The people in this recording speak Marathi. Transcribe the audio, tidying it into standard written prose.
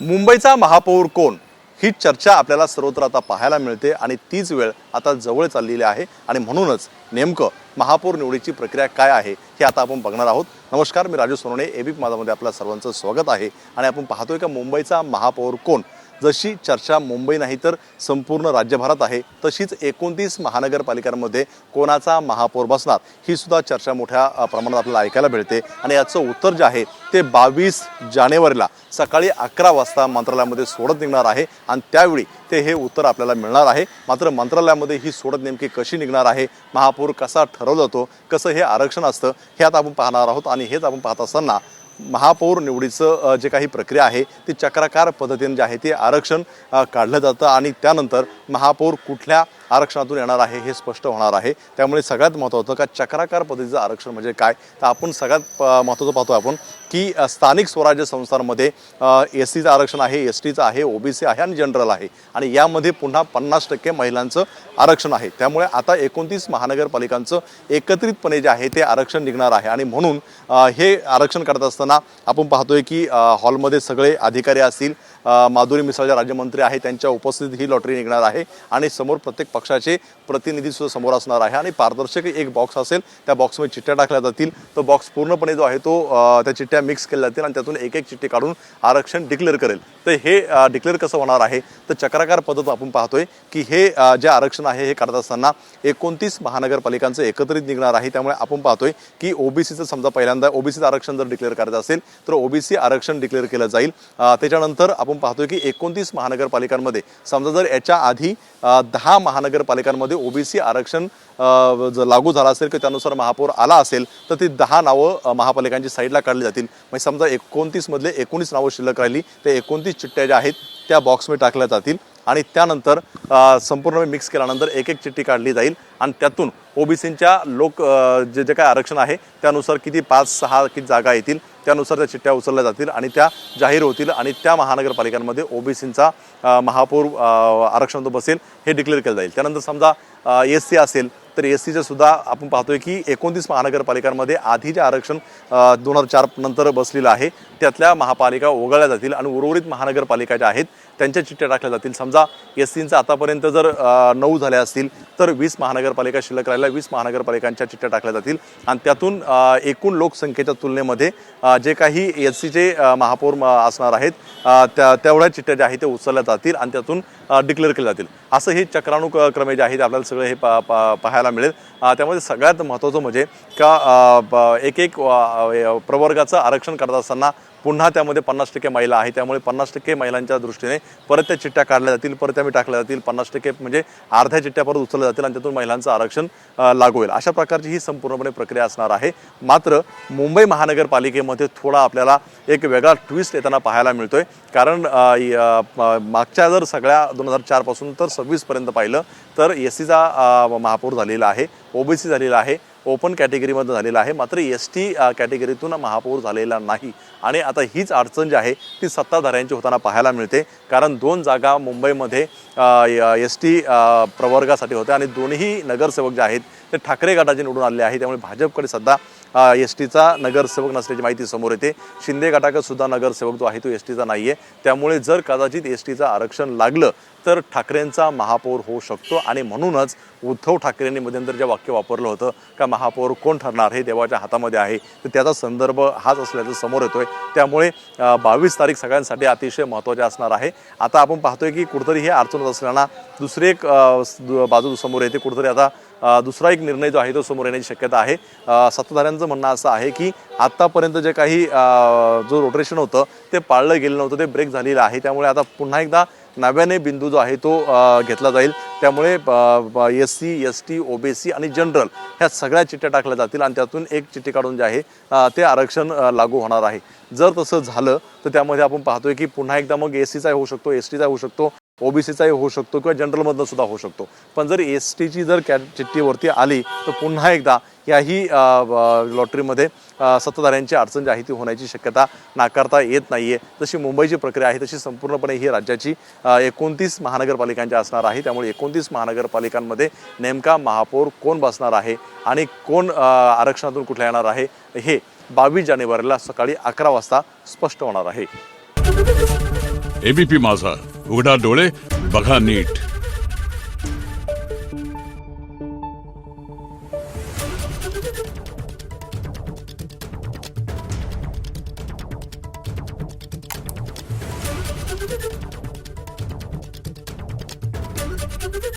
मुंबईचा महापौर कोण ही चर्चा आपल्याला सर्वत्र आता पाहायला मिळते आणि तीच वेळ आता जवळ चाललेली आहे आणि म्हणूनच नेमकं महापौर निवडीची प्रक्रिया काय आहे हे आता आपण बघणार आहोत। नमस्कार, मी राजू सोनवणे, एबीपी माझामध्ये आपल्या सर्वांचं स्वागत आहे। आणि आपण पाहतोय का मुंबईचा महापौर कोण जशी चर्चा मुंबई नाही तर संपूर्ण राज्यभरात आहे, तशीच 29 महानगरपालिकांमध्ये कोणाचा महापौर बसणार ही सुद्धा चर्चा मोठ्या प्रमाणात आपल्याला ऐकायला मिळते। आणि याचं उत्तर जे आहे ते 22 जानेवारीला सकाळी 11 वाजता मंत्रालयामध्ये सोडत निघणार आहे आणि त्यावेळी ते हे उत्तर आपल्याला मिळणार आहे। मात्र मंत्रालयामध्ये ही सोडत नेमकी कशी निघणार आहे, महापौर कसा ठरवला जातो, कसं हे आरक्षण असतं हे आता आपण पाहणार आहोत। आणि हेच आपण पाहत असताना महापौर निवडीचं जे काही प्रक्रिया आहे ती चक्राकार पद्धतीने जे आहे ते आरक्षण काढलं जातं आणि त्यानंतर महापौर कुठल्या आरक्षणातून येणार आहे हे स्पष्ट होणार आहे। त्यामुळे सगळ्यात महत्त्वाचं का चक्राकार पद्धतीचं आरक्षण म्हणजे काय, तर आपण सगळ्यात महत्त्वाचं पाहतो आपण की स्थानिक स्वराज्य संस्थांमध्ये SCचं आरक्षण आहे, STचं आहे, OBC आहे आणि जनरल आहे आणि यामध्ये पुन्हा 50% महिलांचं आरक्षण आहे। त्यामुळे आता 29 महानगरपालिकांचं एकत्रितपणे जे आहे ते आरक्षण निघणार आहे आणि म्हणून हे आरक्षण करत असताना आपण पाहतोय की हॉलमध्ये सगळे अधिकारी असतील, माधुरी मिसाळच्या राज्यमंत्री आहे, त्यांच्या उपस्थितीत ही लॉटरी निघणार आहे आणि समोर प्रत्येक पक्षाचे प्रतिनिधी सुद्धा समोर असणार आहे आणि पारदर्शक एक बॉक्स असेल, त्या बॉक्समध्ये चिठ्ठ्या टाकल्या जातील। तो बॉक्स पूर्णपणे जो आहे तो त्या चिठ्ठ्या मिक्स केल्या जातील आणि त्यातून एक एक चिठ्ठी काढून आरक्षण डिक्लेअर करेल। तर हे डिक्लेअर कसं होणार आहे, तर चक्राकार पद्धत आपण पाहतोय की हे जे आरक्षण आहे हे करत असताना 29 महानगरपालिकांचं एकत्रित निघणार आहे। त्यामुळे आपण पाहतोय की OBCचं समजा पहिल्यांदा OBCचं आरक्षण जर डिक्लेअर करायचं असेल तर OBC आरक्षण डिक्लेअर केलं जाईल। त्याच्यानंतर आपण पाहतोय की 29 महानगरपालिकांमध्ये समजा जर याच्या आधी 10 महानगरपालिकांमध्ये OBC आरक्षण जर लागू झाला असेल की त्यानुसार महापौर आला असेल तर ती 10 नावं महापालिकांची साईडला काढली जातील। म्हणजे समजा 29 मधले 19 नावं शिल्लक राहिली तर 29 चिठ्ठ्या ज्या आहेत त्या बॉक्समध्ये टाकल्या जातील आणि त्यानंतर संपूर्ण मिक्स केल्यानंतर एक एक चिठ्ठी काढली जाईल आणि त्यातून OBCच्या जे जे काय आरक्षण आहे त्यानुसार किती 5-6 किती जागा येतील त्यानुसार त्या चिठ्ठ्या उचलल्या जातील आणि त्या जाहीर होतील आणि त्या महानगरपालिकांमध्ये OBCचा महापौर आरक्षण बसेल हे डिक्लेअर केलं जाईल। त्यानंतर समजा SC असेल तर SCचं सुद्धा आपण पाहतोय की 29 महानगरपालिकांमध्ये आधी जे आरक्षण 2004 नंतर बसलेलं आहे त्यातल्या महापालिका वगळल्या जातील आणि उर्वरित महानगरपालिका ज्या आहेत त्यांच्या चिठ्ठ्या टाकल्या जातील। समजा SCचं आतापर्यंत जर 9 झाल्या असतील तर 20 महानगरपालिका शिल्लक राहिल्या, 20 महानगरपालिकांच्या चिठ्ठ्या टाकल्या जातील आणि त्यातून एकूण लोकसंख्येच्या तुलनेमध्ये जे काही SCचे महापौर असणार आहेत तेवढ्या चिठ्ठ्या ज्या आहेत ते उचलल्या जातील आणि त्यातून डिक्लेअर केल्या जातील। असं हे चक्रानुक्रमे जे आहे ते आपल्याला सगळं हे पाहायला मिळेल। त्यामध्ये सगळ्यात महत्त्वाचं म्हणजे का एक प्रवर्गाचं आरक्षण करत असताना पुन्हा त्यामध्ये 50% महिला आहे, त्यामुळे 50% महिलांच्या दृष्टीने परत त्या चिठ्ठ्या काढल्या जातील, परत त्या टाकल्या जातील, 50% म्हणजे अर्ध्या चिठ्ठ्या परत उचलल्या जातील आणि त्यातून महिलांचं आरक्षण लागू होईल। अशा प्रकारची ही संपूर्णपणे प्रक्रिया असणार आहे। मात्र मुंबई महानगरपालिकेमध्ये थोडा आपल्याला एक वेगळा ट्विस्ट येताना पाहायला मिळतोय, कारण मागच्या जर सगळ्या 2004 पासून तर 26 पर्यंत पाहिलं तर SCचा महापौर झालेला आहे, OBC झालेला आहे, ओपन कॅटेगरीमध्ये झालेला आहे, मात्र ST कॅटेगरीतून महापौर झालेला नाही। आणि आता हीच अडचण जी आहे ती सत्ताधाऱ्यांची होताना पाहायला मिळते, कारण 2 जागा मुंबईमध्ये ST प्रवर्गासाठी होत्या आणि दोन्ही नगरसेवक जे आहेत ते ठाकरे गटाचे निवडून आलेले आहे। त्यामुळे भाजपकडे सध्या STचा नगरसेवक नसल्याची माहिती समोर येते। शिंदे गटाकडे सुद्धा नगरसेवक जो आहे तो STचा नाही आहे। त्यामुळे जर कदाचित STचं आरक्षण लागलं तर ठाकरेंचा महापौर होऊ शकतो आणि म्हणूनच उद्धव ठाकरेंनी मध्यंतर जे वाक्य वापरलं होतं का महापौर कोण ठरणार हे देवाच्या हातामध्ये आहे, तर त्याचा संदर्भ हाच असल्याचं समोर येतोय। त्यामुळे 22 तारीख सगळ्यांसाठी अतिशय महत्त्वाची असणार आहे। आता आपण पाहतोय की कुठेतरी हे अडचण होत असताना दुसरी एक बाजू समोर येते, कुठेतरी आता दुसरा एक निर्णय जो आहे तो समोर येण्याची शक्यता आहे। सत्ताधाऱ्यांचं म्हणणं असं आहे की आतापर्यंत जे काही जो रोटेशन होतं ते पाळलं गेलं नव्हतं, ते ब्रेक झालेलं आहे। त्यामुळे आता पुन्हा एकदा नव्याने बिंदू जो आहे तो घेतला जाईल। त्यामुळे SC, ST, OBC आणि जनरल ह्या सगळ्या चिठ्ठ्या टाकल्या जातील आणि त्यातून एक चिठ्ठी काढून जे आहे ते आरक्षण लागू होणार आहे। जर तसं झालं तर त्यामध्ये आपण पाहतोय की पुन्हा एकदा मग SCचा होऊ शकतो, STचा होऊ शकतो, OBCचाही होऊ शकतो किंवा जनरलमधनं सुद्धा होऊ शकतो। पण जर STची जर चिठ्ठीवरती आली तर पुन्हा एकदा याही लॉटरीमध्ये सत्ताधाऱ्यांची अडचण जी आहे ती होण्याची शक्यता नाकारता येत नाहीये। जशी मुंबईची प्रक्रिया आहे तशी संपूर्णपणे ही राज्याची 29 महानगरपालिकांची असणार आहे। त्यामुळे 29 महानगरपालिकांमध्ये नेमका महापौर कोण बसणार आहे आणि कोण आरक्षणातून कुठला येणार आहे हे 22 जानेवारीला सकाळी 11 वाजता स्पष्ट होणार आहे। एबीपी माझा, उघडा डोळे बघा नीट.